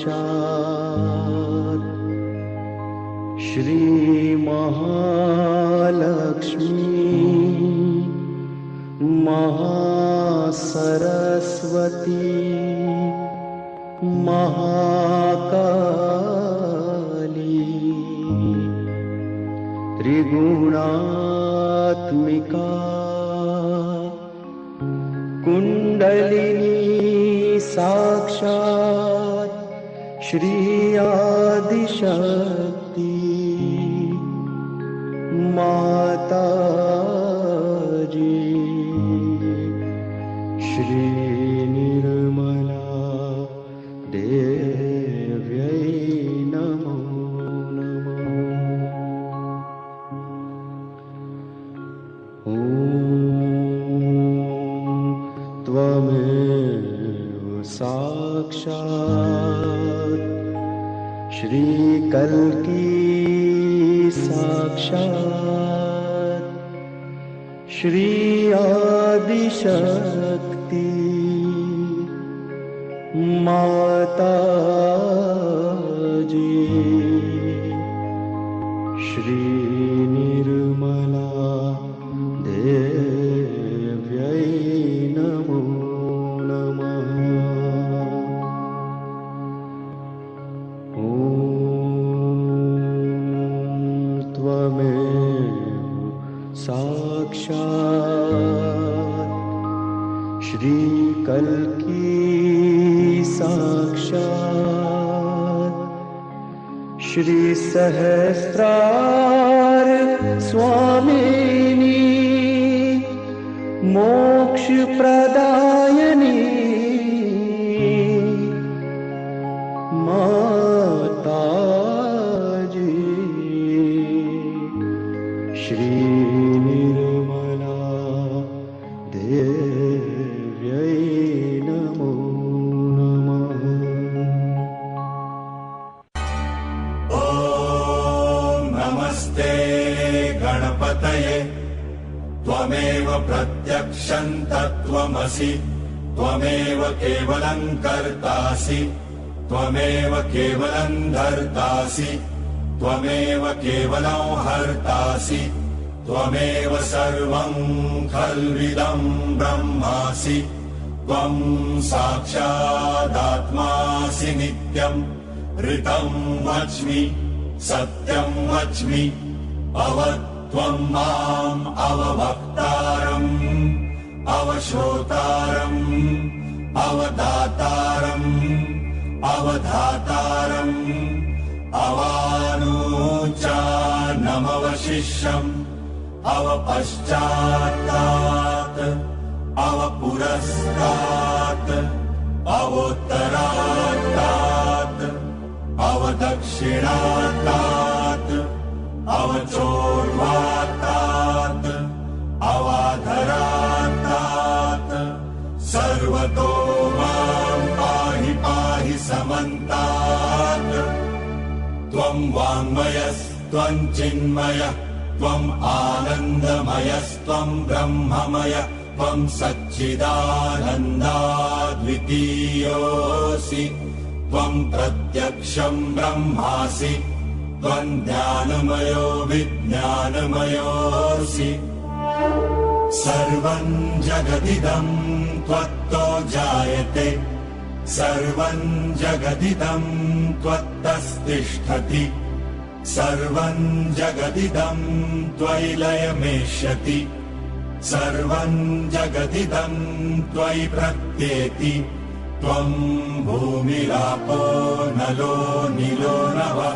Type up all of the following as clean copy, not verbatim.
साक्षात् श्री महालक्ष्मी महासरस्वती महाकाली त्रिगुणात्मिका कुंडलिनी साक्षात् श्री आदिशक्ति माताजी श्री निर्मला देव्यै नमो नमः। ॐ त्वमेव साक्षात् श्री कल्की साक्षात् श्री आदिशक्ति माताजी श्री निर्मला देव्यै नमो नमः। ॐ त्वमेव साक्षात् श्री कल्की साक्षात् श्री सहस्रार स्वामिनी मोक्ष प्रदायिनी माताजी श्री निर्मला देव्यै नमो नमः। ॐ नमस्ते गणपतये त्वमेव प्रत्यक्षं तत्त्वमसि त्वमेव केवलं कर्तासि त्वमेव केवलं धर्तासि त्वमेव केवलं हर्तासि त्वमेव सर्वं खल्विदं ब्रह्मासि त्वं साक्षादात्मासि नित्यं ऋतं वच्मि सत्यं वच्मि त्वं माम् अववक्तारम् अवश्रोतारम् अवदातारम् अवधातारम् अवानूचानमवशिष्यम् अवपश्चात्तात् अवपुरस्तात् अवोत्तरात्तात् अवदक्षिणात्तात् अवचोर्वात्तात् अवाधरात्तात् सर्वतो मां पाहि पाहि समन्तात्। त्वं वाङ्मयस्त्वं चिन्मयः त्वम् आनन्दमयस्त्वं ब्रह्ममय त्वं सच्चिदानन्दाद्वितीयोऽसि त्वं प्रत्यक्षं ब्रह्मासि त्वं ज्ञानमयो विज्ञानमयोऽसि। सर्वं जगदिदं त्वत्तो जायते सर्वं जगदिदं त्वत्तस्तिष्ठति सर्वं जगदिदं त्वयि लयमेष्यति सर्वं जगदिदं त्वयि प्रत्येति त्वं भूमिरापो नलो नीलो नभः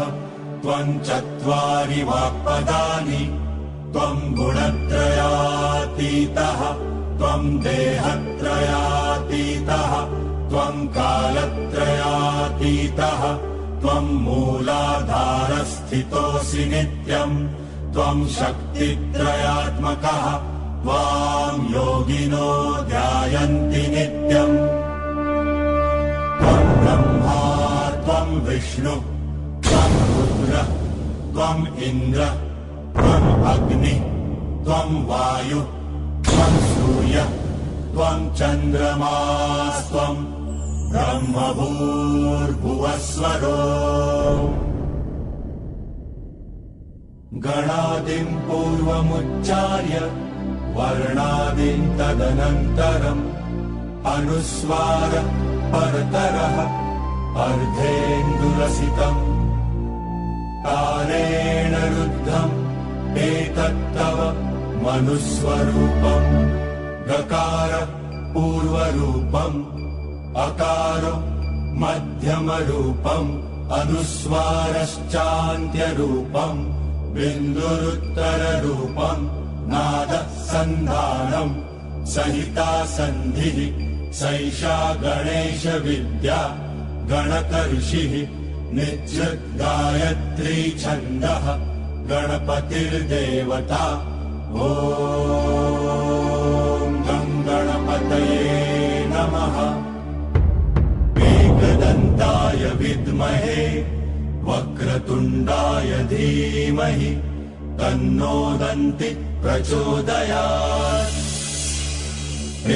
त्वं चत्वारि वाक्पदानि त्वं गुणत्रयातीतः त्वं देहत्रयातीतः त्वं कालत्रयातीतः त्वं मूलाधारस्थितोऽसि नित्यं त्वं शक्तित्रयात्मकः त्वां योगिनो ध्यायन्ति नित्यम्। त्वं ब्रह्मा त्वं विष्णु त्वं रुद्र त्वं इन्द्र त्वं अग्नि त्वं वायु त्वं सूर्य त्वं चन्द्रमास्त्वं ब्रह्मभूर्भुवस्वरो गणादिं पूर्वमुच्चार्य वर्णादिं तदनन्तरम् अनुस्वार परतरः अर्धेन्दुरसितम् कालेन रुद्धम् एतत्तव मनुस्वरूपम् गकार पूर्वरूपम् अकारो मध्यमरूपम् अनुस्वारश्चान्त्यरूपम् बिन्दुरुत्तररूपम् नादसन्धानम् सहिता सन्धिः सैषा गणेशविद्या गणकऋषिः नित्यगायत्री छन्दः गणपतिर्देवता ॐ गं गणपतये नमः एकदन्ताय विद्महे वक्रतुण्डाय धीमहि तन्नो दन्ति प्रचोदयात्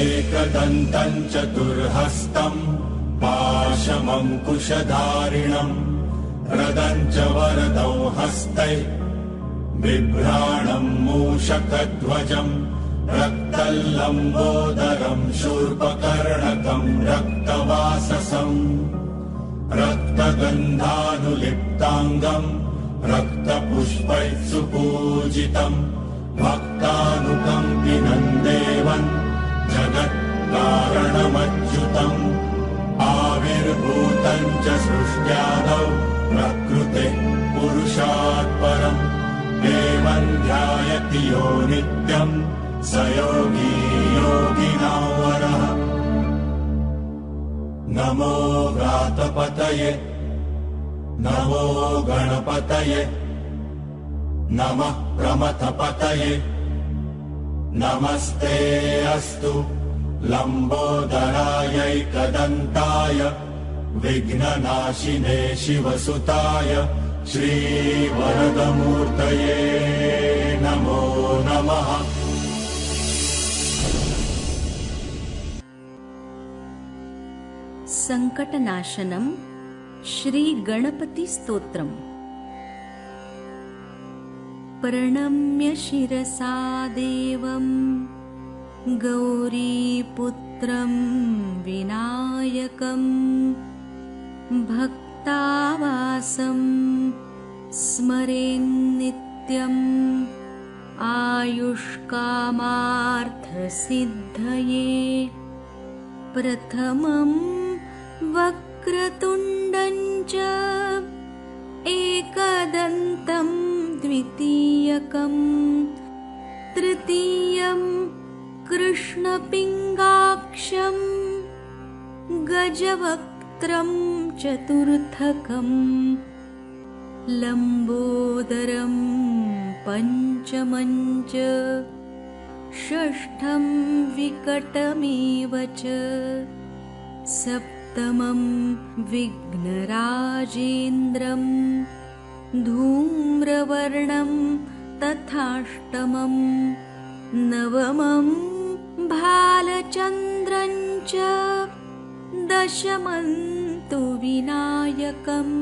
एकदन्तं चतुर्हस्तम् पाशमङ्कुशधारिणम् रदं च वरदौ हस्तै बिभ्राणम् मूषकध्वजम् रक्तल्लम्बोदरम् शूर्पकर्णकम् रक्तवाससम् रक्तगन्धानुलिप्ताङ्गम् रक्तपुष्पैः सुपूजितम् भक्तानुकम्पिनम् देवम् जगत्कारणमच्युतम् आविर्भूतम् च सृष्ट्यादौ प्रकृते पुरुषात् परम् एवम् ध्यायति यो नित्यम् स योगी योगिनां वरः नमो व्रातपतये नमो गणपतये नमः प्रमथपतये नमस्ते अस्तु लम्बोदरायैकदन्ताय विघ्ननाशिने शिवसुताय श्रीवरदमूर्तये नमो नमः। संकटनाशनम् श्री गणपति स्तोत्रम्। प्रणम्य शिरसा देवं गौरीपुत्रं विनायकं भक्तावासं स्मरेन्नित्यम् आयुष्कामार्थसिद्धये प्रथमं वक्रतुण्डं च एकदन्तं द्वितीयकं तृतीयं कृष्णपिङ्गाक्षं गजवक्त्रं चतुर्थकं लम्बोदरं पञ्चमं च षष्ठं विकटमेव च सप्तमं विघ्नराजेन्द्रं धूम्रवर्णं तथाष्टमं नवमं भालचन्द्रं च दशमं तु विनायकम्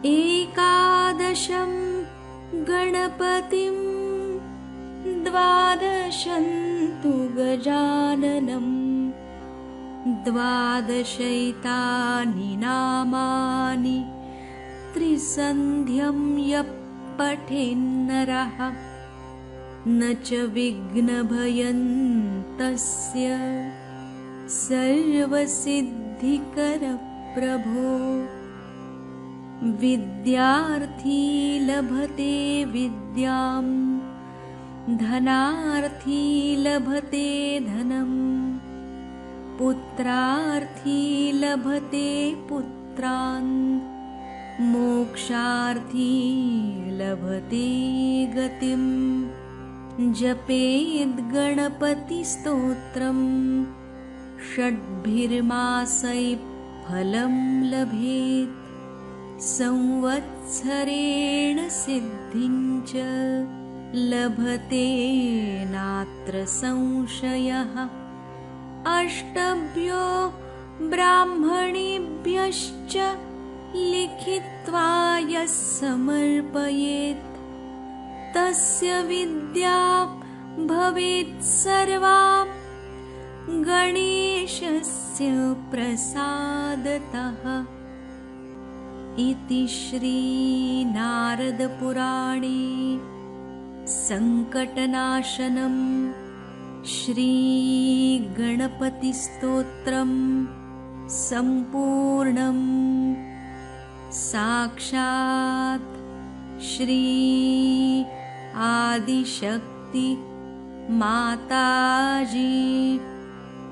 एकादशं गणपतिं द्वादशं तु गजाननं द्वादशैतानि नामानि त्रिसन्ध्यं यः पठेन्नरः न च विघ्नभयं तस्य सर्वसिद्धिकरप्रभो विद्यार्थी लभते विद्यां धनार्थी लभते धनम् पुत्रार्थी लभते पुत्रान् मोक्षार्थी लभते गतिम् जपेद् गणपतिस्तोत्रम् षड्भिर्मासैः फलं लभेत् संवत्सरेण सिद्धिं च लभते नात्र संशयः अष्टभ्यो ब्राह्मणेभ्यश्च लिखित्वा यः समर्पयेत् तस्य विद्या भवेत् सर्वा गणेशस्य प्रसादतः। इति श्री नारद पुराणे संकटनाशनम् श्री गणपति स्तोत्रम् संपूर्णम्। साक्षात् श्री आदिशक्ति माताजी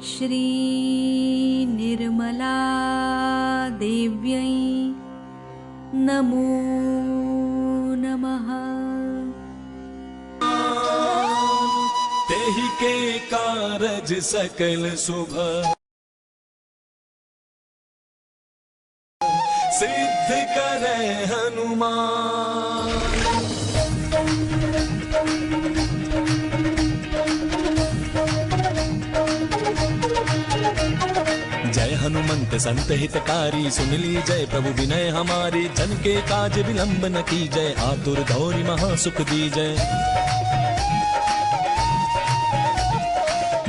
श्री निर्मला देव्यै नमो नमः। तेहि के कारज सकल शुभ सिद्ध करे हनुमान। जय हनुमंत संत हितकारी सुन ली जय प्रभु विनय हमारी। जन के काज विलंब न की जय आतुर गौरी महासुख दी जय।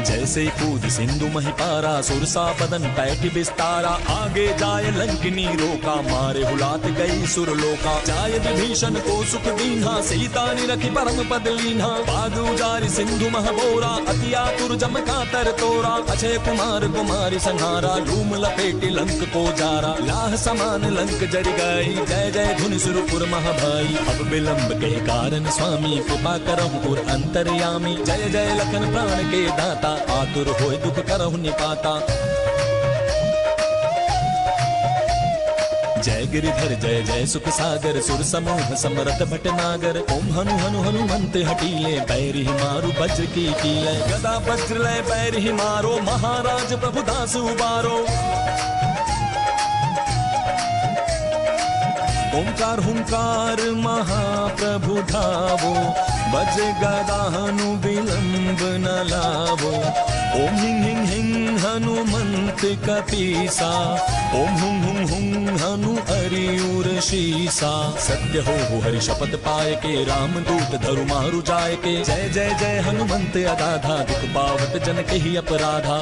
जैसे कूद सिंधु महिपारा सुरसा बदन पैठ बिस्तारा। आगे जाय लंकिनी रोका मारे हुलात गई सुरलोका। जाय विभीषण को सुख दीन्हा सीता निरखी परम पद लीन्हा। पादु जारि सिंधु महबोरा अति आतुर जम कातर तोरा। अक्षय कुमार कुमारी संहारा लूम लपेटी लंक को जारा। लाह समान लंक जरि गई जय जय धुन सुरपुर महाभाई। अब विलंब के कारण स्वामी कृपा करहु और अंतर्यामी। जय जय लखन प्राण के दाता आतुर होय दुख करहु निपाता। जय गिरिधर जय जय सुख सागर सुर समूह समरथ भटनागर। ओम हनु हनु हनुमंत हटीले बैरि मारु वज्र की कीले। गदा वज्र लय बैरि मारो महाराज प्रभु दास उबारो। ओंकार हुंकार महाप्रभु धावो। बज गदा हनु विलंब न लावो। ओम हिं हिं हिं हनुमंत कपीसा। ओम हुं हुं हुं हनु अरियुर शीसा। सत्य हो हरि शपथ पाए के राम दूत धरु मारु जाय के। जय जय जय हनुमंत अगाधा दुख पावत जन के ही अपराधा।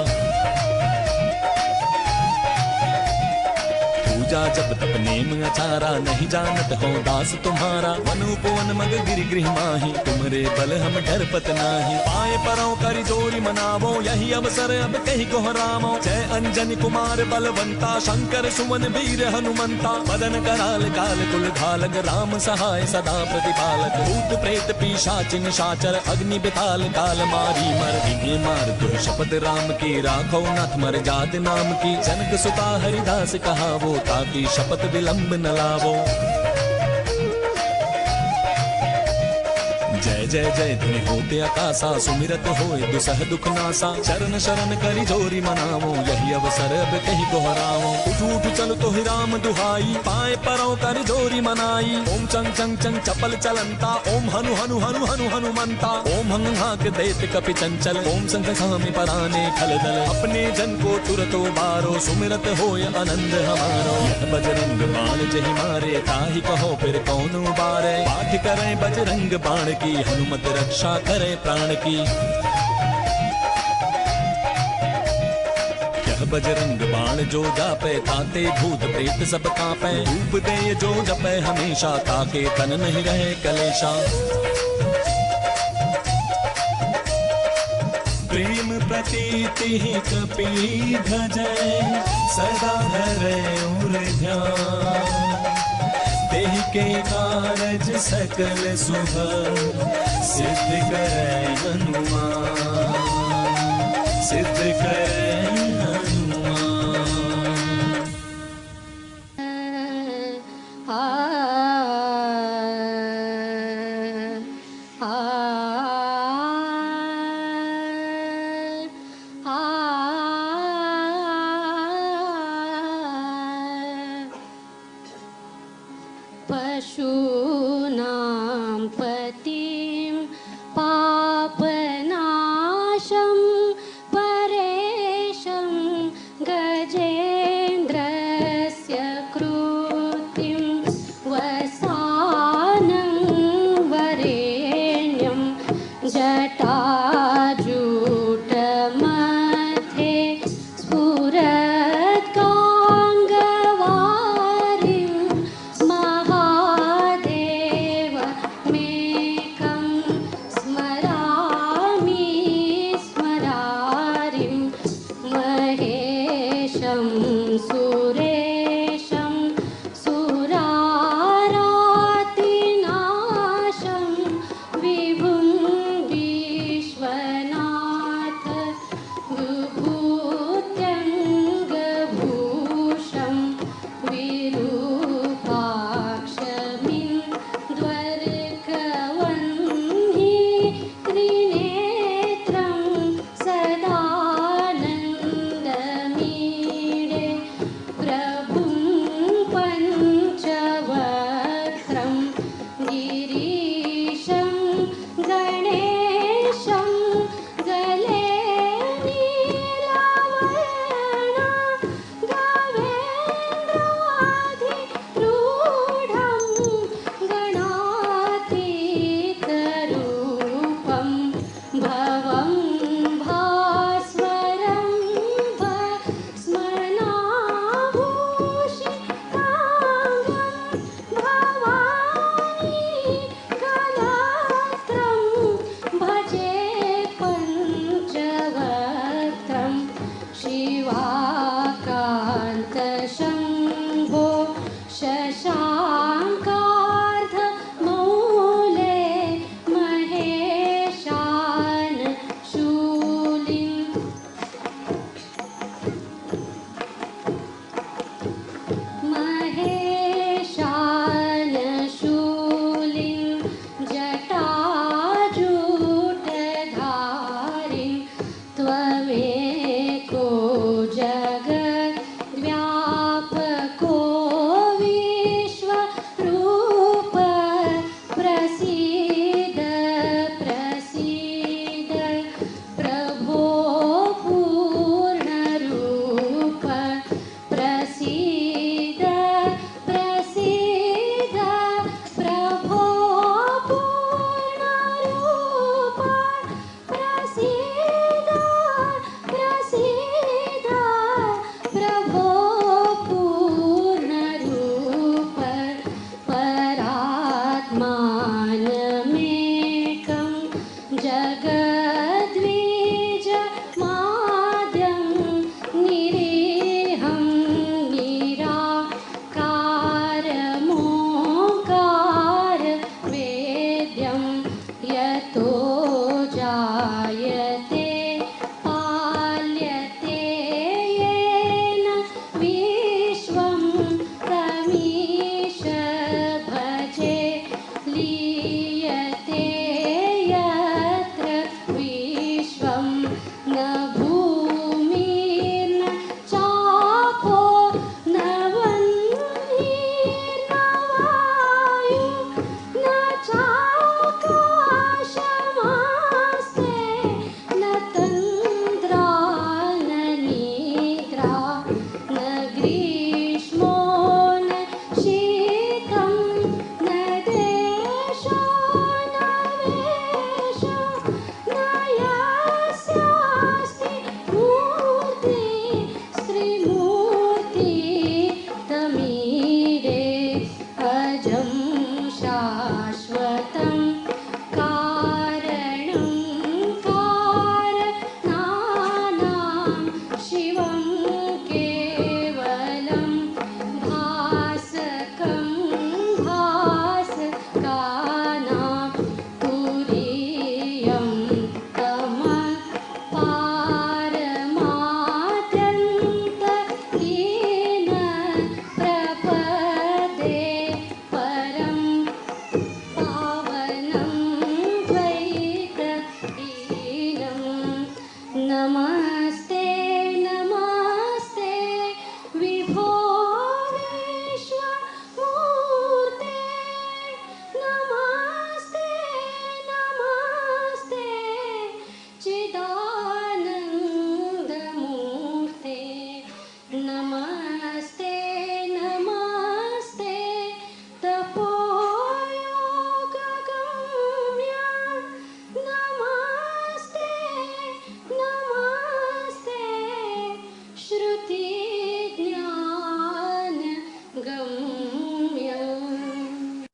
पूजा जप तप नेम अचारा नहीं जानत हो दास तुम्हारा। वन उपवन मग गिरि गृह माही तुम्हारे बल हम डरपत नाही। पाए परों करि जोरी मनावो यही अवसर अब कहीं कोहरामो। जय अंजनी कुमार बलवंता शंकर सुमन वीर हनुमंता। मदन कराल काल कुल धालक राम सहाय सदा प्रतिपालक। भूत प्रेत पिशाच निशाचर अग्नि बिताल काल मारी मर। इन्हें मार तुम शपथ राम की राखो नाथ मर जात नाम की। जनक सुता हरिदास कहावो ताकि शपथ विलंब न लावो। जय जय जय ध्वनि होते आकाशा सुमिरत होए दुसह दुख नासा। चरण शरण करि जोरी मनावो यही अवसर अब कहीं दोहराओ। उठ उठ चल तो ही राम दुहाई पाए परों करि जोरी मनाई। ओम चंग चंग चंग चपल चलंता। ओम हनु हनु हनु हनु हनुमंता। ओम हंग हाक देत कपि चंचल। ओम संग सामी पराने खल दल। अपने जन को तुरत उबारो सुमिरत होए आनंद हमारो। यह बजरंग बाण जहि मारे ताहि कहो फिर कौन उबारे। पाठ करें बजरंग बाण की हनुमत रक्षा करे प्राण की। यह बजरंग बाण जो जापे ताते भूत प्रेत सब कांपे। धूप दे जो जपे हमेशा ताके तन नहीं रहे कलेशा। प्रेम प्रतीति कपि भजै सदा धरे उर ध्यान। तेहि के कारज सकल शुभ सिद्ध करे हनुमान। सिद्ध करे पशूनां पतिं पापनाशं परेशं गजेन्द्रवदनं।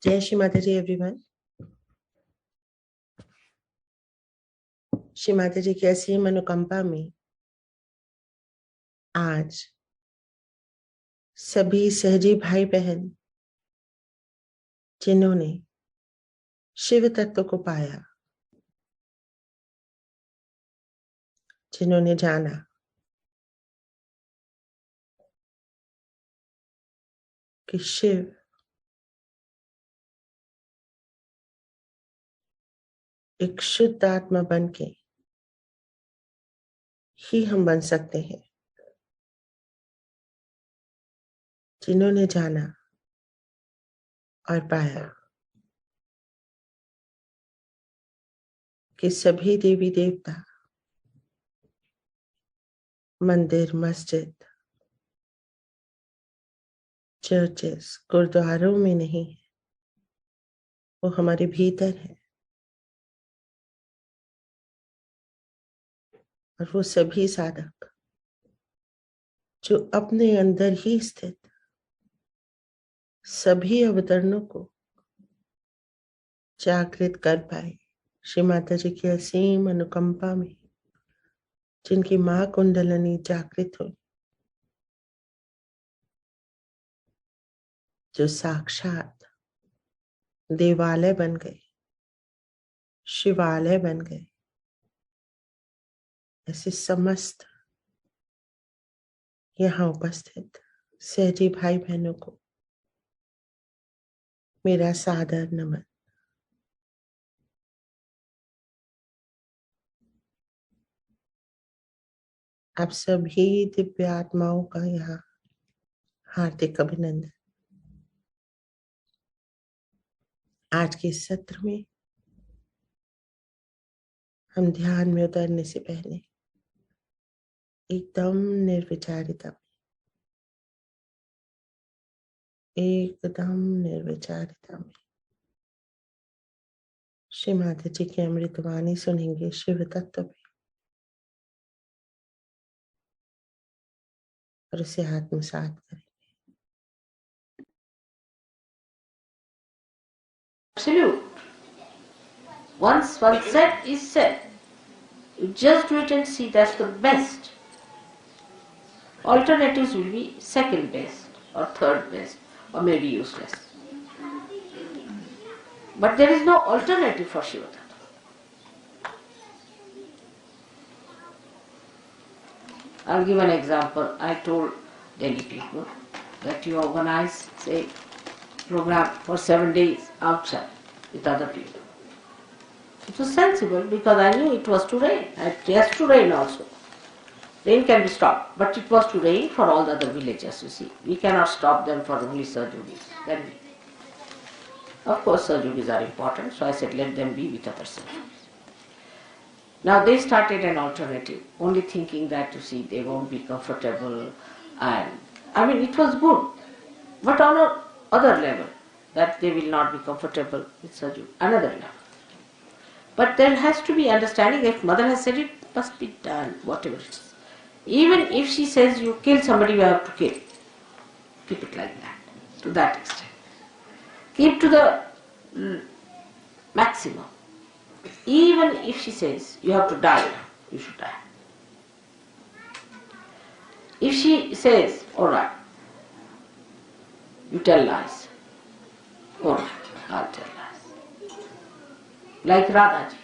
जय श्री माता जी एवरीवन। श्री माता जी की असीम अनुकंपा में आज सभी सहजी भाई बहन जिन्होंने शिव तत्व को पाया, जिन्होंने जाना कि शिव एक शुद्ध आत्मा बन के ही हम बन सकते हैं, जिन्होंने जाना और पाया कि सभी देवी देवता मंदिर, मस्जिद, चर्चेस, गुरुद्वारों में नहीं है, वो हमारे भीतर है। और वो सभी साधक जो अपने अंदर ही स्थित सभी अवतरणों को जागृत कर पाए, श्री माता जी की असीम अनुकंपा में जिनकी मां कुंडलनी जागृत हुई, जो साक्षात देवालय बन गए, शिवालय बन गए, ऐसे समस्त यहाँ उपस्थित सहजी भाई बहनों को मेरा सादर नमन। आप सभी दिव्य आत्माओं का यहाँ हार्दिक अभिनंदन। आज के सत्र में हम ध्यान में उतरने से पहले एकदम निर्विचारिता में श्री माता जी की अमृतवाणी सुनेंगे शिव तत्व पे और उसे आत्मसात करेंगे। Absolute. Once one said is said. You just do it and see that's the best. Alternatives will be second best or third best or maybe useless. But there is no alternative for Shivtatva. I'll give an example. I told Delhi people that you organize, say, program for 7 days outside with other people. It was sensible because I knew it was to rain. It has to rain also. Rain can be stopped, but it was to rain for all the other villages, you see. We cannot stop them for only Sarjugis. Then of course Sarjugis are important, so I said let them be with other Sarjugis. Now they started an alternative, only thinking that, you see, they won't be comfortable, and I mean it was good, but on a other level, that they will not be comfortable with Sarjugi, another level. But there has to be understanding. If mother has said it must be done, whatever it is. Even if she says you kill somebody, you have to kill. Keep it like that, to that extent. Keep to the maximum. Even if she says you have to die, you should die. If she says, alright, you tell lies, alright, I'll tell lies. Like Radhaji.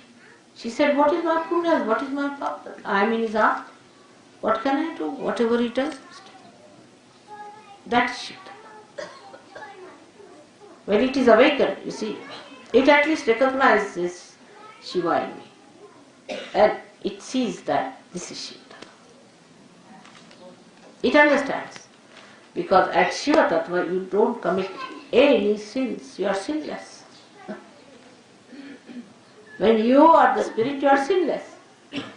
She said, what is my punya, what is my papa? I am in his heart. What can I do? Whatever he does. That is Shivtatva. When it is awakened, you see, it at least recognizes Shiva in me. And it sees that this is Shivtatva. It understands. Because at Shivtatva you don't commit any sins, you are sinless. When you are the spirit, you are sinless.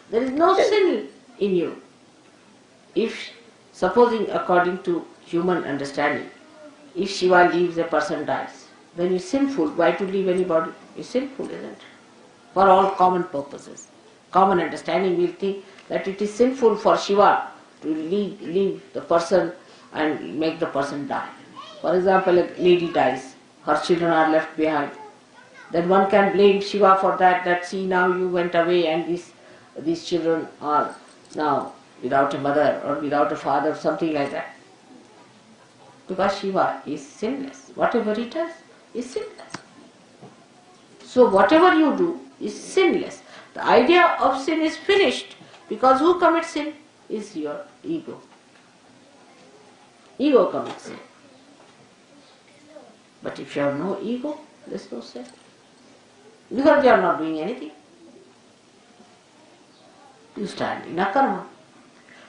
There is no sin in you. If, supposing according to human understanding, if Shiva leaves, a person dies, then you're sinful. Why to leave anybody? You're sinful, isn't it? For all common purposes. Common understanding will think that it is sinful for Shiva to leave the person and make the person die. For example, a lady dies her children are left behind. Then one can blame Shiva for that see now you went away and these children are now without a mother or without a father, something like that. Because Shiva is sinless. Whatever he does is sinless. So whatever you do is sinless. The idea of sin is finished because who commits sin is your ego. Ego commits sin. But if you have no ego, there is no sin. Because you are not doing anything. You stand in a karma.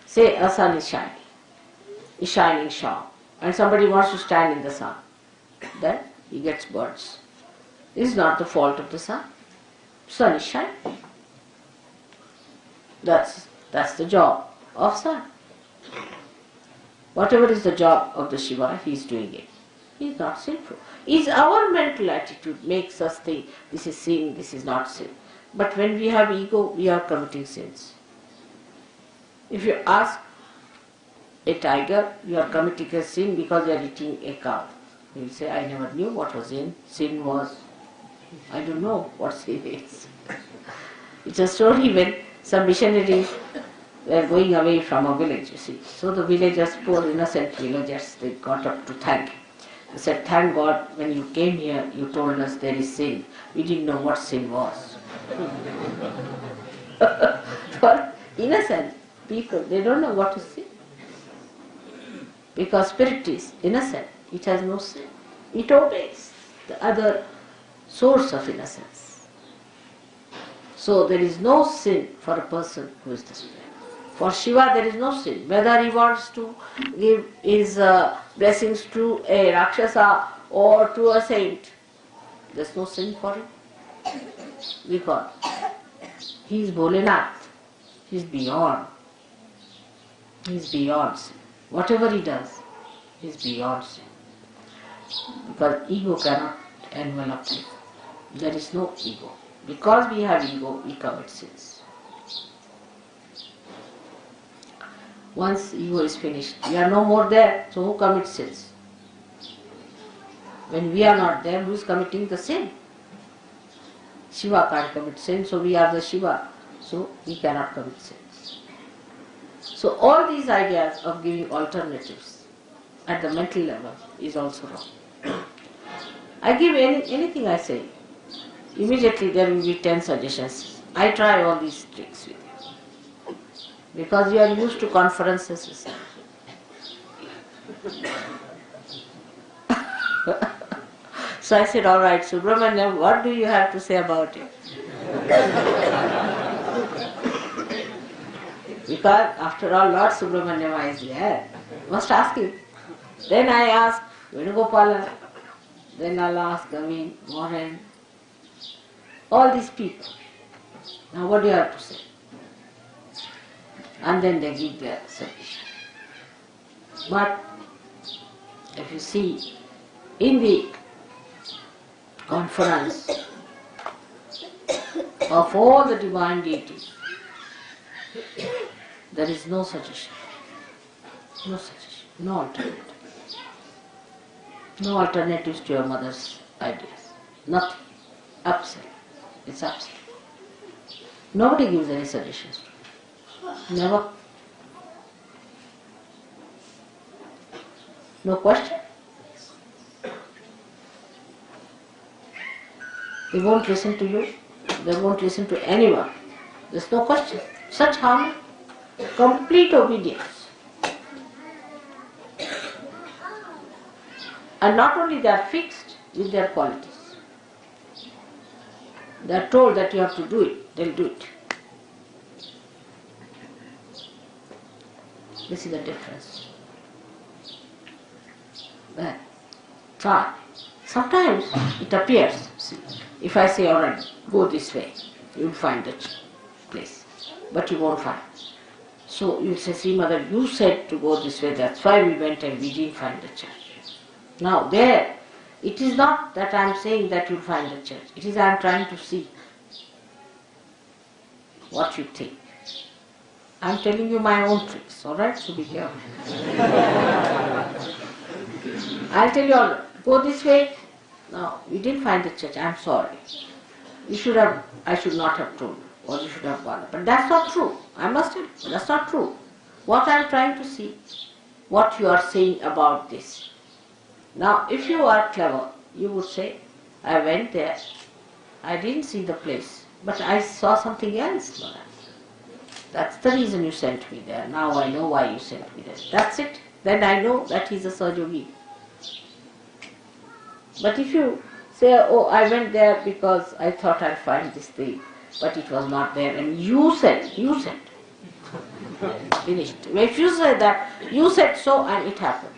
Say a sun is shining sharp, and somebody wants to stand in the sun. Then he gets burns. This is not the fault of the sun. Sun is shining. That's the job of sun. Whatever is the job of the Shiva, he is doing it. He is not sinful. It's our mental attitude makes us think this is sin, this is not sin. But when we have ego, we are committing sins. If you ask a tiger, you are committing a sin because you are eating a cow. He will say, I never knew what was sin. Sin was, I don't know what sin is. It's a story when some missionaries were going away from a village, you see. So the villagers, poor innocent villagers, they got up to thank him. They said, thank God, when you came here, you told us there is sin. We didn't know what sin was. For innocent people, they don't know what is sin. Because spirit is innocent. It has no sin. It obeys the other source of innocence. So there is no sin for a person who is the spirit. For Shiva there is no sin. Whether he wants to give his blessings to a Rakshasa or to a saint, there is no sin for him. Because he is Bholenath. He is beyond. He is beyond sin. Whatever he does, he is beyond sin. Because ego cannot envelop him. There is no ego. Because we have ego, we commit sins. Once ego is finished, we are no more there, so who commits sins? When we are not there, who is committing the sin? Shiva can't commit sin, so we are the Shiva, so we cannot commit sins. So all these ideas of giving alternatives at the mental level is also wrong. I give anything I say, immediately there will be 10 suggestions. I try all these tricks with you. Because you are used to conferences. So I said, all right, Subramanyam, what do you have to say about it? Because after all, Lord Subramanyam is there. Must ask him. Then I ask Venugopala. Then I'll ask Gavin, Mohan. All these people. Now what do you have to say? And then they give their submission. But if you see, in the conference of all the divine deities, there is no suggestion. No suggestion. No alternative. No alternatives to your mother's ideas. Nothing. Absolute. It's absolute. Nobody gives any suggestions to you. Never. No question. They won't listen to you. They won't listen to anyone. There's no question. Such harmony. Complete obedience. And not only they are fixed with their qualities. They are told that you have to do it. They'll do it. This is the difference. Well, try. Sometimes it appears. See, if I say, alright, go this way, you'll find the place. But you won't find. So you'll say, see mother, you said to go this way, that's why we went and we didn't find the church. Now there, it is not that I am saying that you'll find the church. It is I am trying to see what you think. I am telling you my own tricks, alright? So be careful. I'll tell you all, go this way, No, we didn't find the church. I'm sorry. I should not have told you, or you should have gone. But that's not true. I must have. That's not true. What I'm trying to see, what you are saying about this. Now, if you are clever, you would say, I went there, I didn't see the place, but I saw something else. That's the reason you sent me there. Now I know why you sent me there. That's it. Then I know that he's a Sahajogi. But if you say, oh, I went there because I thought I'd find this thing, but it was not there, and you said, finished. If you say that, you said so and it happened.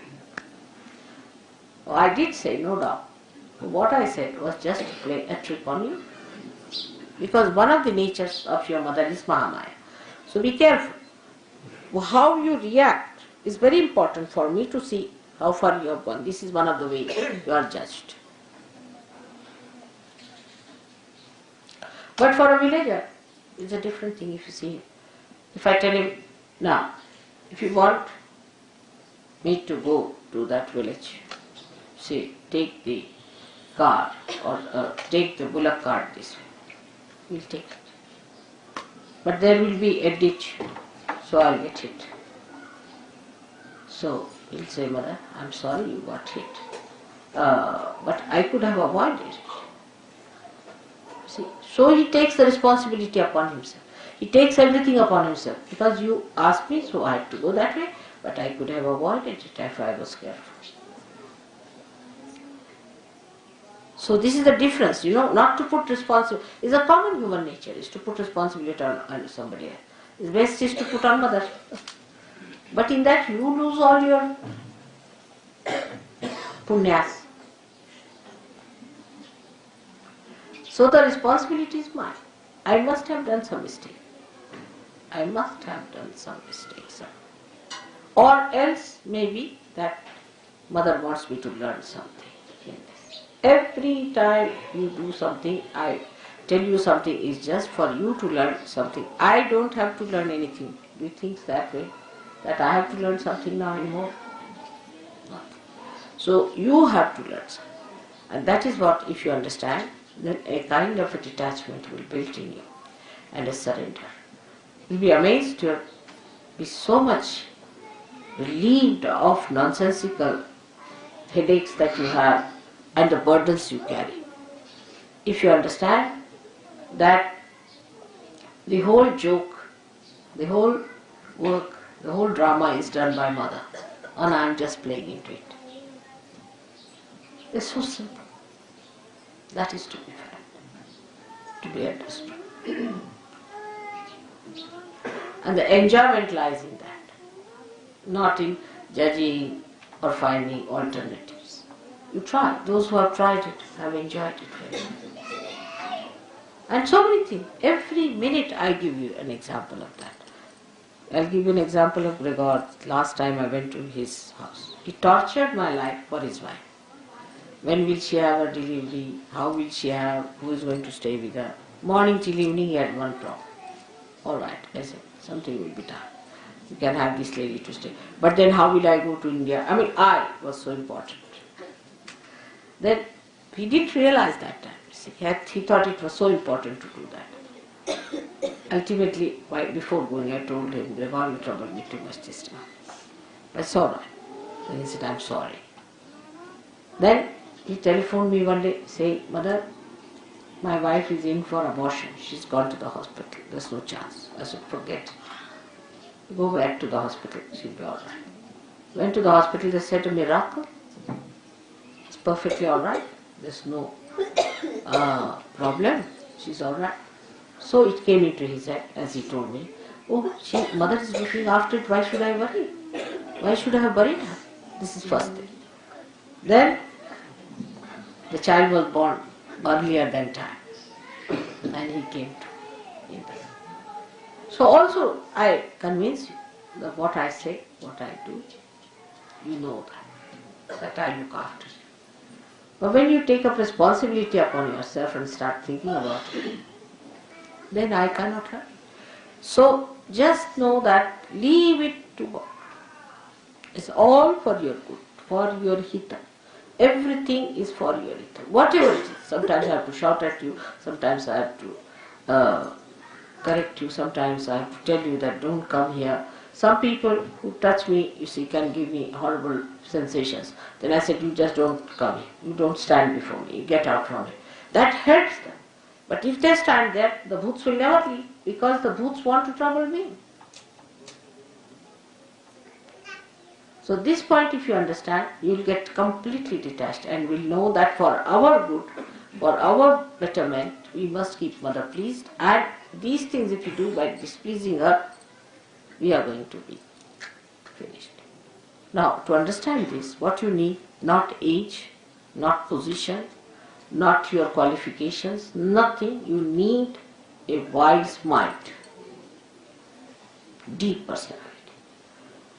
Oh, I did say, no doubt. What I said was just to play a trick on you. Because one of the natures of your mother is Mahamaya. So be careful. How you react is very important for me to see how far you have gone. This is one of the ways you are judged. But for a villager, it's a different thing if you see him. If I tell him, now, if you want me to go to that village, say, take the car or take the bullock cart this way, we'll take it. But there will be a ditch, so I'll get hit. So he'll say, Mother, I'm sorry you got hit, but I could have avoided it. See, so he takes the responsibility upon himself. He takes everything upon himself. Because you asked me, so I had to go that way, but I could have avoided it if I was careful. So this is the difference, not to put responsibility. It's a common human nature, is to put responsibility on somebody else. It's best is to put on mother. But in that you lose all your punyas. So the responsibility is mine. I must have done some mistake. I must have done some mistakes. Or else maybe that mother wants me to learn something in this. Every time you do something, I tell you something is just for you to learn something. I don't have to learn anything. Do you think that way? That I have to learn something now anymore? No. So you have to learn something. And that is what, if you understand, then a kind of a detachment will build in you and a surrender. You'll be amazed, you'll be so much relieved of nonsensical headaches that you have and the burdens you carry. If you understand that the whole joke, the whole work, the whole drama is done by mother and I am just playing into it. It's so simple. That is to be felt, to be understood. And the enjoyment lies in that, not in judging or finding alternatives. You try. Those who have tried it have enjoyed it very much. And so many things. Every minute I give you an example of that. I'll give you an example of Gregor. Last time I went to his house. He tortured my life for his wife. When will she have her delivery? How will she have? Who is going to stay with her? Morning till evening he had one problem. All right, I said, something will be done. You can have this lady to stay. But then how will I go to India? I was so important. Then he didn't realize that time. See, he thought it was so important to do that. Ultimately, before going, I told him, Gregor, you troubled me too much this time. That's all right. Then he said, I'm sorry. Then he telephoned me one day saying, Mother, my wife is in for abortion. She's gone to the hospital. There's no chance. I said, forget it. Go back to the hospital. She'll be all right. Went to the hospital. They said a miracle. It's perfectly all right. There's no problem. She's all right. So it came into his head, as he told me, mother is looking after it. Why should I worry? Why should I have buried her? This is first thing. Then the child was born earlier than time, and he came to India. So also I convince you that what I say, what I do, you know that I look after you. But when you take up responsibility upon yourself and start thinking about it, then I cannot help. So just know that leave it to God. It's all for your good, for your hita. Everything is for your return. Whatever it is. Sometimes I have to shout at you, sometimes I have to correct you, sometimes I have to tell you that don't come here. Some people who touch me, you see, can give me horrible sensations. Then I said, you just don't come here. You don't stand before me. You get out from it. That helps them. But if they stand there, the bhoots will never leave, because the bhoots want to trouble me. So this point, if you understand, you will get completely detached and will know that for our good, for our betterment, we must keep Mother pleased, and these things if you do by displeasing her, we are going to be finished. Now, to understand this, what you need, not age, not position, not your qualifications, nothing. You need a wise mind, deep personality.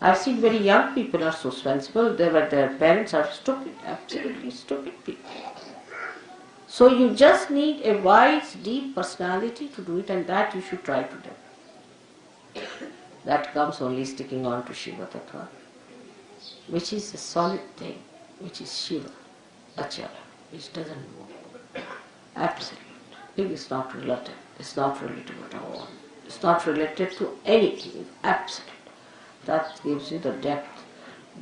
I've seen very young people are so sensible, their parents are stupid, absolutely stupid people. So you just need a wise, deep personality to do it, and that you should try to do. That comes only sticking on to Shivtatva, which is a solid thing, which is Shiva, Achala, which doesn't move. Absolute. It is not relative. It's not relative at all. It's not related to anything. It's absolute. That gives you the depth,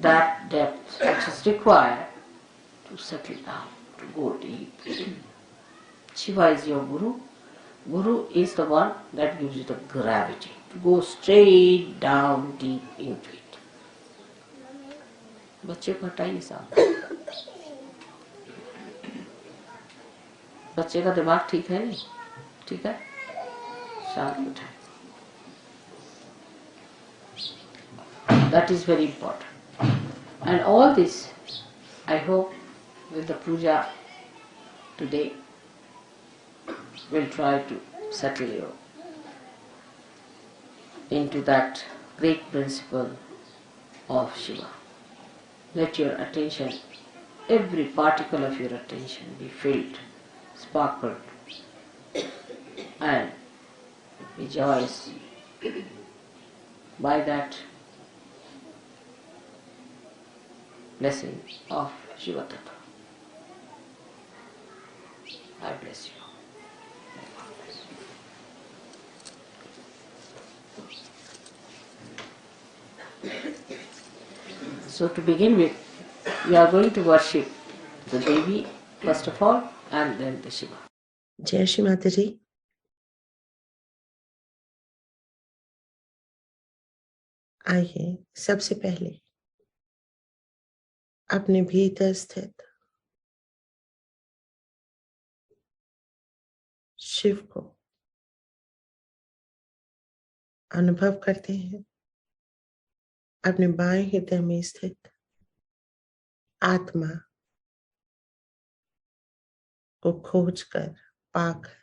that depth which is required to settle down, to go deep. Shiva is your Guru. Guru is the one that gives you the gravity, to go straight down deep into it. बच्चे को हटाइए साहब. बच्चे का दिमाग ठीक है नहीं? ठीक है? शांत बैठा. That is very important. And all this, I hope, with the puja today, will try to settle you into that great principle of Shiva. Let your attention, every particle of your attention be filled, sparkled, and rejoice by that blessing of Shivtatva. I bless you. So to begin with, we are going to worship the Devi first of all, and then the Shiva. जय श्री माता जी. आइए सबसे पहले अपने भीतर स्थित शिव को अनुभव करते हैं. अपने बाएं हृदय में स्थित आत्मा को खोजकर पाकर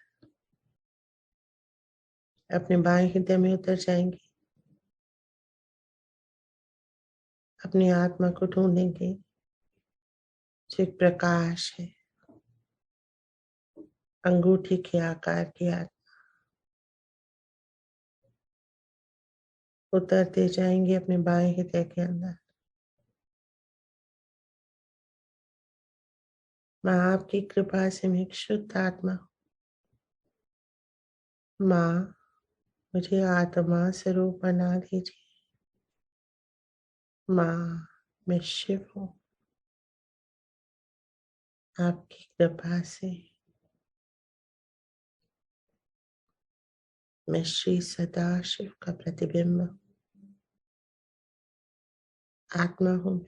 अपने बाएं हृदय में उतर जाएंगे. अपनी आत्मा को ढूंढेंगे जो एक प्रकाश है, अंगूठी के आकार की आत्मा. उतरते जाएंगे अपने बाएं हृदय के अंदर. माँ आपकी कृपा से मैं एक शुद्ध आत्मा हूँ. माँ मुझे आत्मा स्वरूप बना दीजिए. माँ मैं शिव हूँ. आपकी कृपा से मैं श्री सदाशिव का प्रतिबिंब हूँ. आत्मा हूँ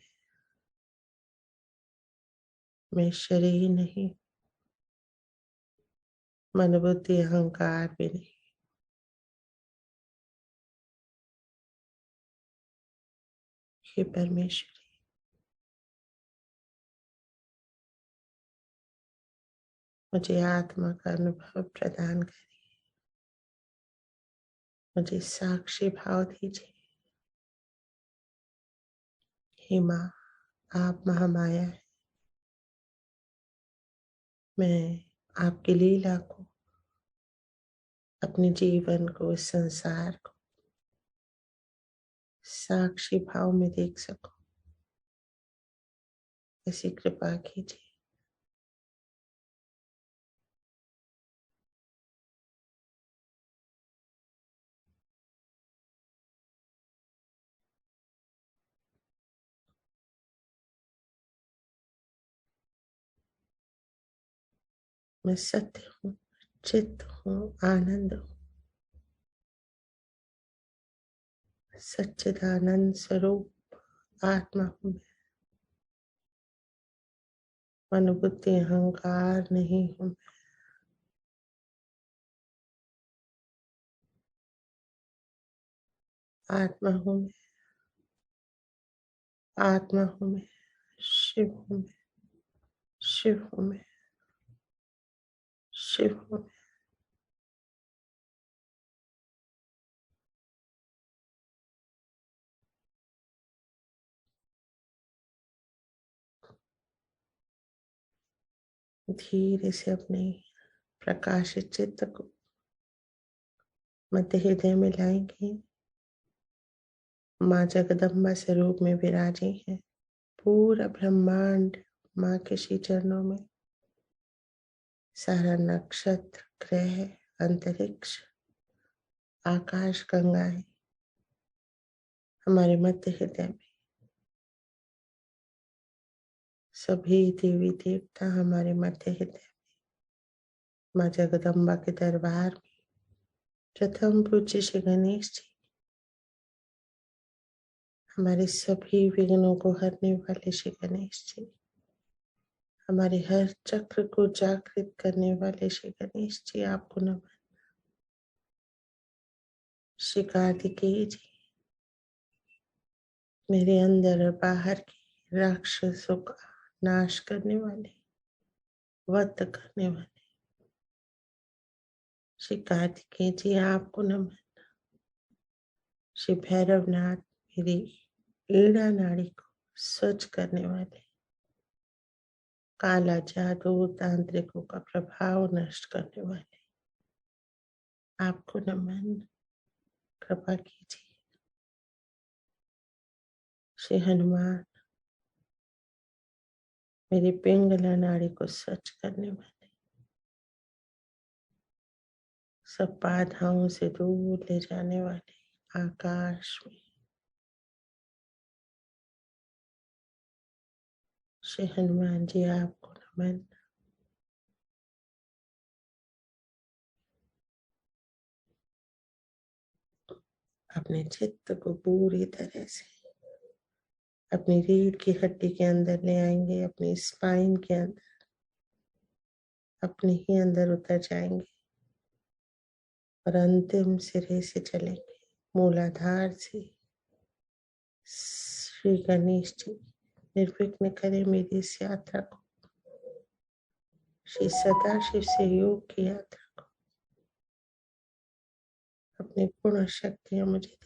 मैं शरीर नहीं, मन बुद्धि अहंकार भी नहीं. हे परमेश्वरी, मुझे आत्मा का अनुभव प्रदान करिए. मुझे साक्षी भाव दीजिए. हे माँ, आप महामाया है. मैं आपकी लीला को, अपने जीवन को, इस संसार को साक्षी भाव में देख सकूं. ऐसी कृपा कीजिए। मैं सत्य हूँ, चित्त हूँ, आनंद हूँ, सच्चिदानंद स्वरूप आत्मा हूँ मैं। अनुभूति अहंकार नहीं हूँ मैं। आत्मा हूँ मैं, आत्मा हूँ मैं, शिव हूँ मैं, शिव हूँ मैं, शिव हूँ मैं। धीरे से अपने प्रकाशित चित्त को मध्य हृदय में लाएंगे। माँ जगदम्बा स्वरूप में विराजी है। पूरा ब्रह्मांड माँ के श्री चरणों में, सारा नक्षत्र, ग्रह, अंतरिक्ष, आकाश गंगाएं हमारे मध्य हृदय में, सभी देवी देवता हमारे मध्य हृदय में, माँ जगदम्बा के दरबार में। प्रथम पूज्य श्री गणेश जी, हमारे सभी विघ्नों को हरने वाले श्री गणेश जी, हमारे हर चक्र को जागृत करने वाले श्री गणेश जी, आपको नमन। श्री कार्तिकेय जी, मेरे अंदर और बाहर के राक्षसों का नाश करने वाले, वध करने वाले श्री कार्तिकेय जी, आपको नमन। श्री भैरवनाथ, मेरी ईड़ा नाड़ी को स्वच्छ करने वाले, काला जादू तांत्रिकों का प्रभाव नष्ट करने वाले, आपको नमन। कृपा कीजिए। श्री हनुमान, मेरी पिंगला नाड़ी को स्वच्छ करने वाले, सब बाधाओं से दूर ले जाने वाले, आकाश में श्री हनुमान जी, आपको नमन। अपने चित्त को पूरी तरह से अपनी रीढ़ की हड्डी के अंदर ले आएंगे, अपनी स्पाइन के अंदर, अपने ही अंदर उतर जाएंगे और अंतिम सिरे से चलेंगे, मूलाधार से। श्री गणेश जी, निर्विघ्न करें मेरी इस यात्रा को, श्री सदाशिव से योग की यात्रा को। अपनी पूर्ण शक्तियां मुझे दें।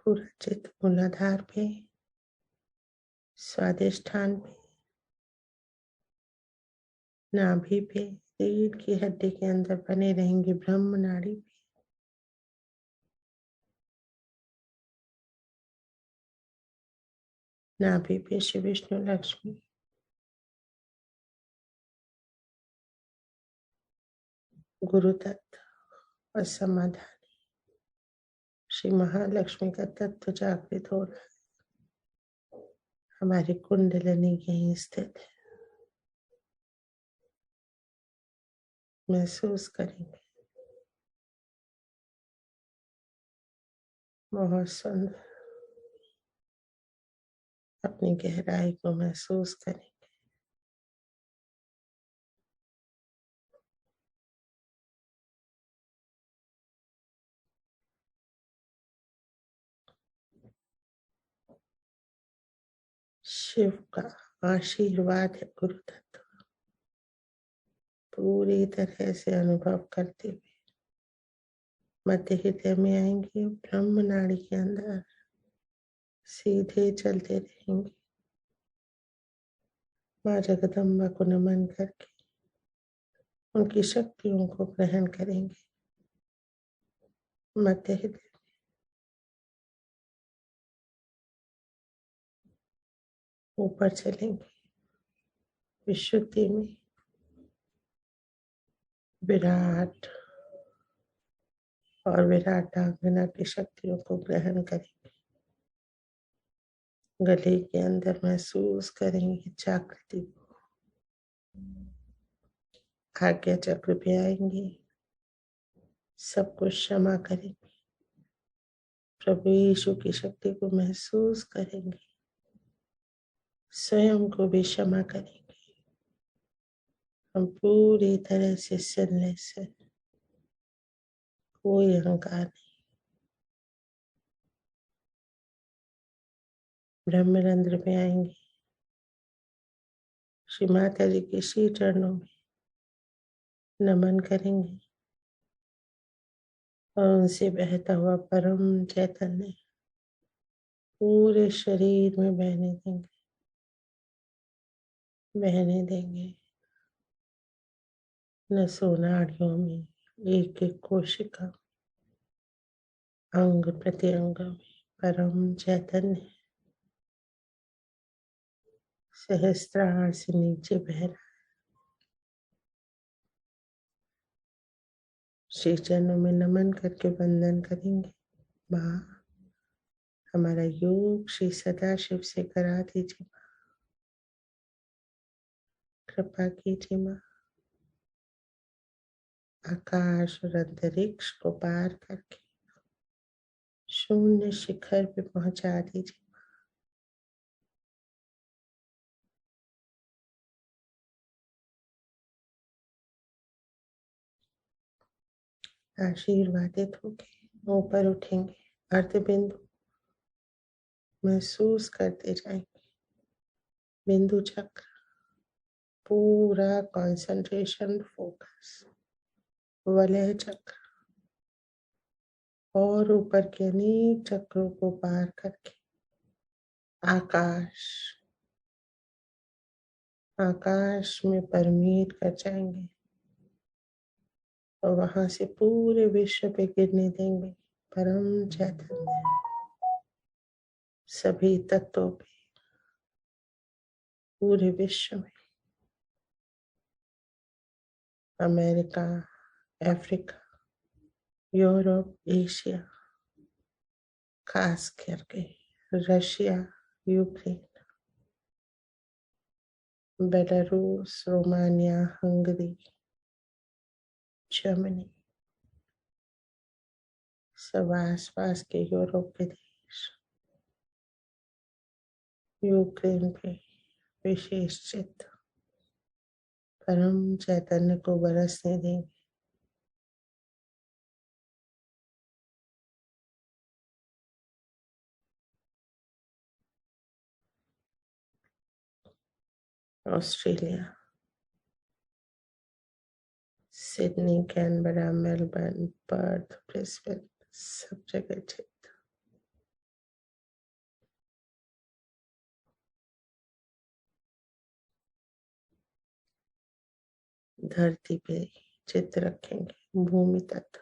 पूरा चित्त मूलाधार पे, स्वादिष्ठान पे, नाभि पे, रीढ़ की हड्डी के अंदर बने रहेंगे, ब्रह्म नाड़ी पे। नाभि पे श्री विष्णु लक्ष्मी, गुरु तत्व और समाधानी श्री महालक्ष्मी का तत्व जागृत हो रहा है। हमारी कुंडलिनी यहीं स्थित है, महसूस करेंगे। बहुत सुंदर, अपनी गहराई को महसूस करेंगे। शिव का आशीर्वाद है गुरु तत्व, पूरी तरह से अनुभव करते हुए मध्य हृदय में आएंगे, ब्रह्म नाड़ी के अंदर सीधे चलते रहेंगे। माँ जगदम्बा को नमन करके उनकी शक्तियों को ग्रहण करेंगे। मध्य हृदय, ऊपर चलेंगे विशुद्धि में, विराट और विराटांगना की शक्तियों को ग्रहण करेंगे। गले के अंदर महसूस करेंगे जागृति को। आज्ञा चक्र पे आएंगे, सब कुछ क्षमा करेंगे। प्रभु यीशु की शक्ति को महसूस करेंगे, स्वयं को भी क्षमा करेंगे। हम पूरी तरह से सिनलेस है, कोई अहंकार नहीं। ब्रह्मरंध्र में आएंगे, श्री माता जी के श्री चरणों में नमन करेंगे और उनसे बहता हुआ परम चैतन्य पूरे शरीर में बहने देंगे, बहने देंगे। नसों नाड़ियों में, एक एक कोशिका, अंग प्रत्यंग में परम चैतन्य सहस्त्रार से नीचे बह रहा। श्री चरणों में नमन करके वंदन करेंगे। माँ, हमारा योग श्री सदाशिव से करा दीजिए माँ, कृपा कीजिए माँ। आकाश और अंतरिक्ष को पार करके शून्य शिखर पे पहुंचा दीजिए। आशीर्वादित होके ऊपर उठेंगे, अर्ध बिंदु महसूस करते जाएंगे। बिंदु चक्र, पूरा कंसंट्रेशन फोकस, वलय चक्र और ऊपर के अनेक चक्रों को पार करके आकाश, आकाश में परमीट कर जाएंगे और वहां से पूरे विश्व पे गिरने देंगे परम चैतन्य सभी तत्वों पे, पूरे विश्व में। अमेरिका, अफ्रीका, यूरोप, एशिया, खास करके Russia, Ukraine, Belarus, Romania, Hungary, Germany, सब आसपास के यूरोप के देश, यूक्रेन पे विशेष चित्त परम चैतन्य को बरसने देंगे। Australia, Sydney, Canberra, Melbourne, Perth, Brisbane, सब जगह चित्त। धरती पे चित्त रखेंगे, भूमि तत्व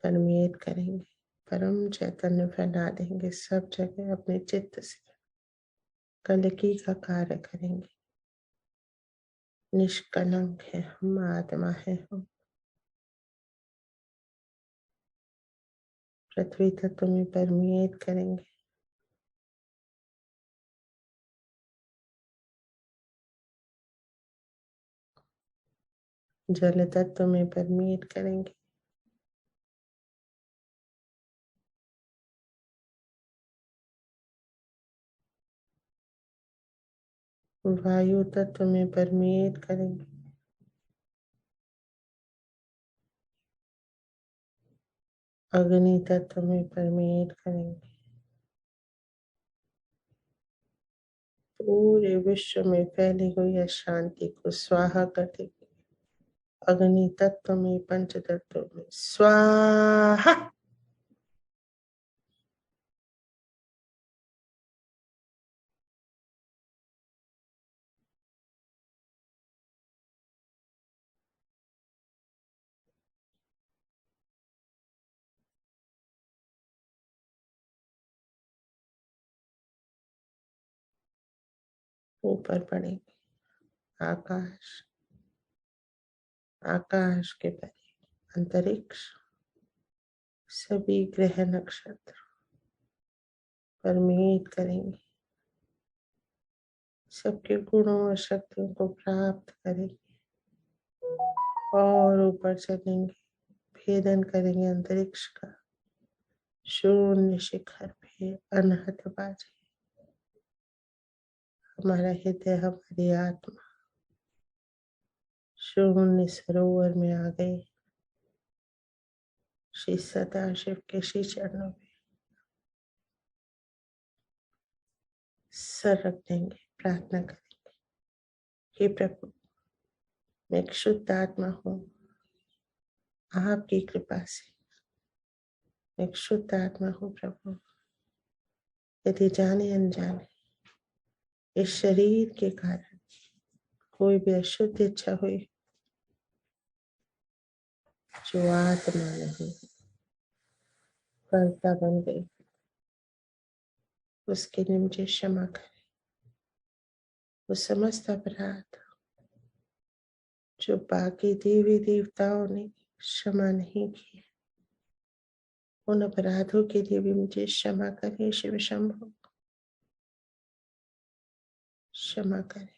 परमेट करेंगे, परम चैतन्य फैला देंगे सब जगह अपने चित्त से। कलकी का कार्य करेंगे, निष्कलंक है हम, आत्मा है हम। पृथ्वी तत्व में परमेट करेंगे, जल तत्व में परमेट करेंगे, वायु तत्व में परमेट करेंगे, अग्नि तत्व में परमेट करेंगे। पूरे विश्व में फैली हुई अशांति को स्वाहा कर देंगे। अग्नि तत्व में, पंच तत्व में स्वाहा। ऊपर बढ़ेंगे, आकाश, आकाश के परे अंतरिक्ष, सभी ग्रह नक्षत्र पर मीट करेंगे, सबके गुणों और शक्तियों को प्राप्त करेंगे और ऊपर चलेंगे, भेदन करेंगे अंतरिक्ष का, शून्य शिखर पे अनहद बाजे। हमारा हृदय, हमारी आत्मा शून्य सरोवर में आ गए, श्री सदाशिव के श्री चरणों में सर रख देंगे, प्रार्थना करेंगे, हे प्रभु, मैं एक शुद्ध आत्मा हूँ, आपकी कृपा से मैं एक शुद्ध आत्मा हूँ प्रभु। यदि जाने अनजाने इस शरीर के कारण कोई भी अशुद्ध इच्छा हुई जो आत्मा नहीं कर्ता बन गई, उसके लिए मुझे क्षमा करें। वो समस्त अपराध जो बाकी देवी देवताओं ने क्षमा नहीं किए, उन अपराधों के लिए भी मुझे क्षमा करें शिव शंभु, क्षमा करें,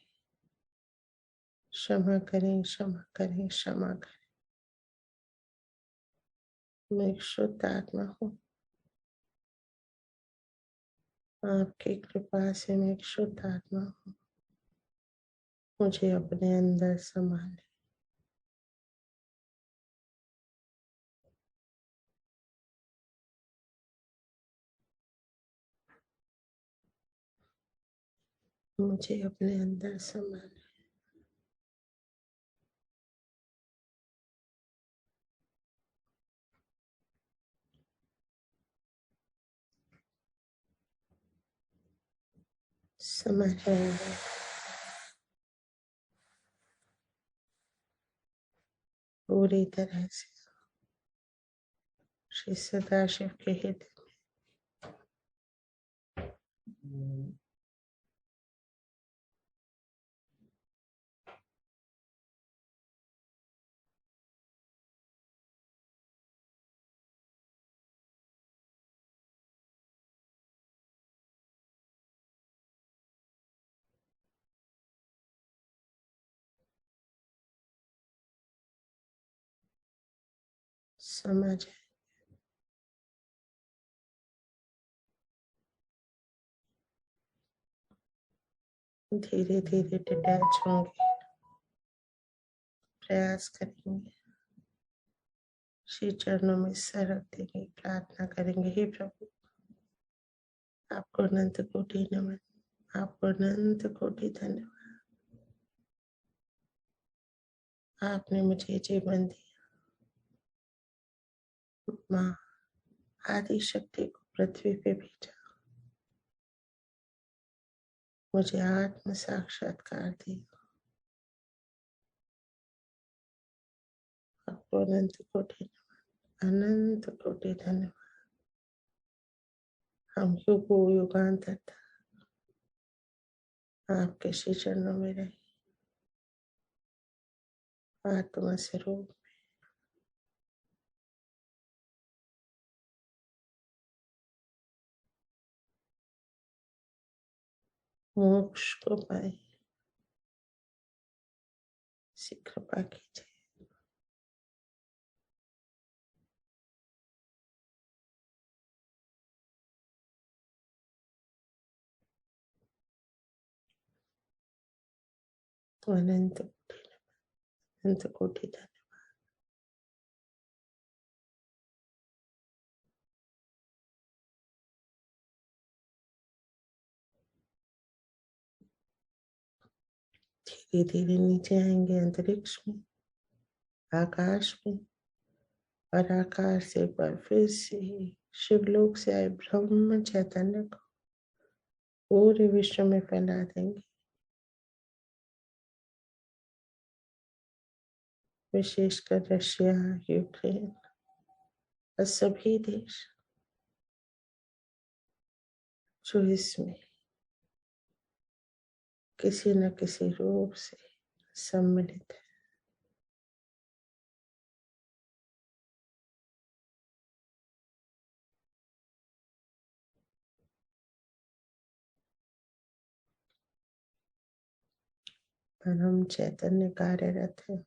क्षमा करें, क्षमा करें, क्षमा करें। मैं एक शुद्ध आत्मा हूँ, आपकी कृपा से मैं एक शुद्ध आत्मा हूँ, मुझे अपने अंदर संभालें। मुझे अपने अंदर संभालें। समय है पूरी तरह से श्री सदाशिव के हित में समझ है। धीरे धीरे डिटैच होंगे, प्रयास करेंगे, श्री चरणों में सर रख देंगे, प्रार्थना करेंगे, हे प्रभु, आपको अनंत कोटि नमन, आपको अनंत कोटि धन्यवाद। आपने मुझे जीवन दिया, माँ आदि शक्ति को पृथ्वी पे भेजा, मुझे आत्म साक्षात्कार दिया। आपको अनंत कोटि नमन, अनंत कोटि धन्यवाद। हम युगो युगांतर तक आपके श्री चरणों में रहे, आत्मा स्वरूप मोक्ष को पाए, ऐसी कृपा कीजिए। अनंत अनंत कोटि धन्यवाद। धीरे धीरे नीचे आएंगे अंतरिक्ष में, आकाश में, और आकाश से एक बार फिर से शिवलोक से आए ब्रह्म चैतन्य को पूरे विश्व में फैला देंगे। विशेषकर रशिया, यूक्रेन और सभी देश जो इसमें किसी न किसी रूप से सम्मिलित है। परम चैतन्य कार्यरत है।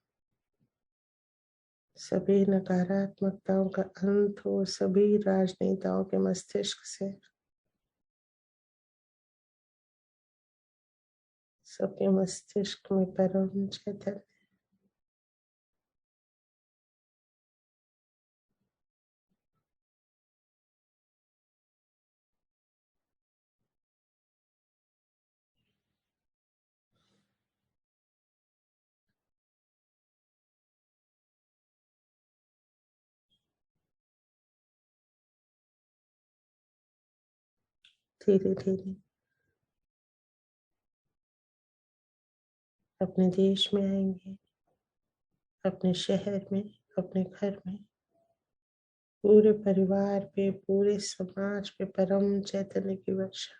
सभी नकारात्मकताओं का अंत हो सभी राजनेताओं के मस्तिष्क से। सबके मस्तिष्क में परम चैतन्य। धीरे धीरे अपने देश में आएंगे, अपने शहर में, अपने घर में, पूरे परिवार पे, पूरे समाज पे परम चैतन्य की वर्षा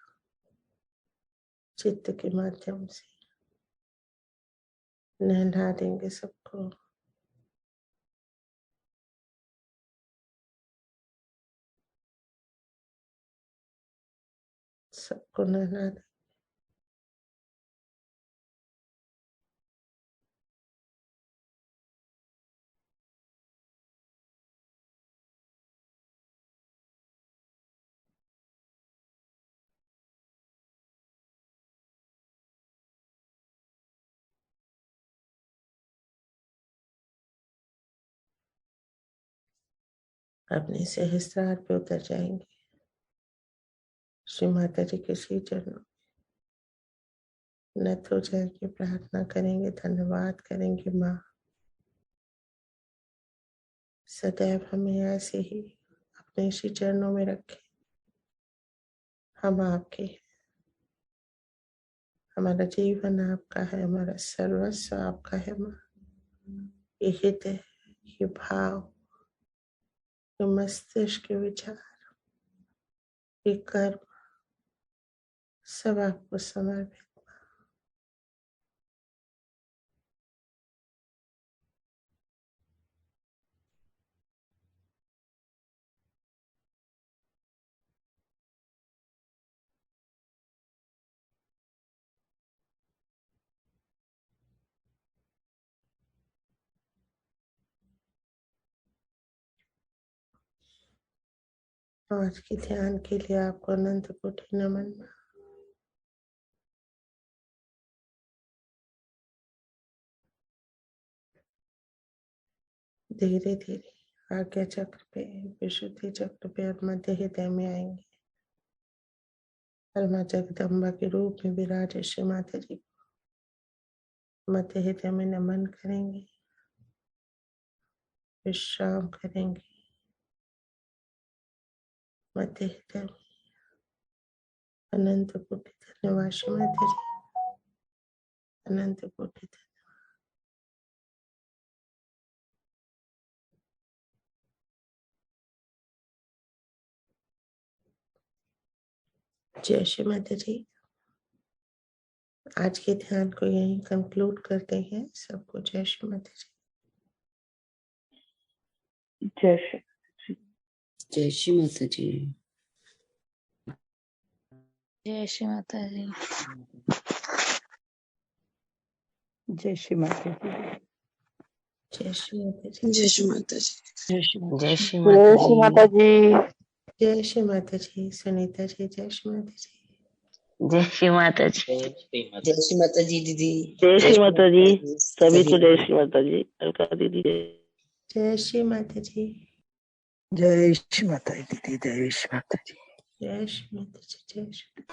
चित्त के माध्यम से नहला देंगे सबको। सबको नहला देंगे। अपने सहस्त्रार पे उतर जाएंगे। श्री माता जी के श्री चरणों नत हो जाएंगे, प्रार्थना करेंगे, धन्यवाद करेंगे। माँ सदैव हमें ऐसे ही अपने श्री चरणों में रखें। हम आपके हैं, हमारा जीवन आपका है, हमारा सर्वस्व आपका है। माँ ये हृदय, ये भाव, ये मस्तिष्क के विचार, ये कर्म सब आपको समर्पित। आज के ध्यान के लिए आपको अनंत कोटि नमन। धीरे धीरे आज्ञा चक्र पे, विशुद्धि चक्र पे और मध्य हृदय में आएंगे। अलमा जगदम्बा के रूप में विराजे श्री माता जी को मध्य हृदय में नमन करेंगे, विश्राम करेंगे मध्य हृदय में। अनंत कोटि धन्यवाद श्री माता जी, अनंत कोटि धन्यवाद। जय श्री माता जी। आज के ध्यान को यहीं कंक्लूड करते हैं। सबको जय श्री माता जी। जय श्री जय श्री माता जी। जय श्री माता जी। जय श्री माता जी। जय श्री माता जी। जय श्री माता जी। जय श्री माता जय जी। श्री जय माता श्री जी। माता जी। जय श्री माता जी। सुनीता जी जय श्री माता जी। जय श्री माता जी। जय श्री माता जी दीदी। जय श्री माता जी। सभी को जय सभी श्री माता जी। अलका दीदी जय श्री माता जी। जय श्री माता जी दीदी। जय श्री माता जी। जय श्री माता जी। जय श्री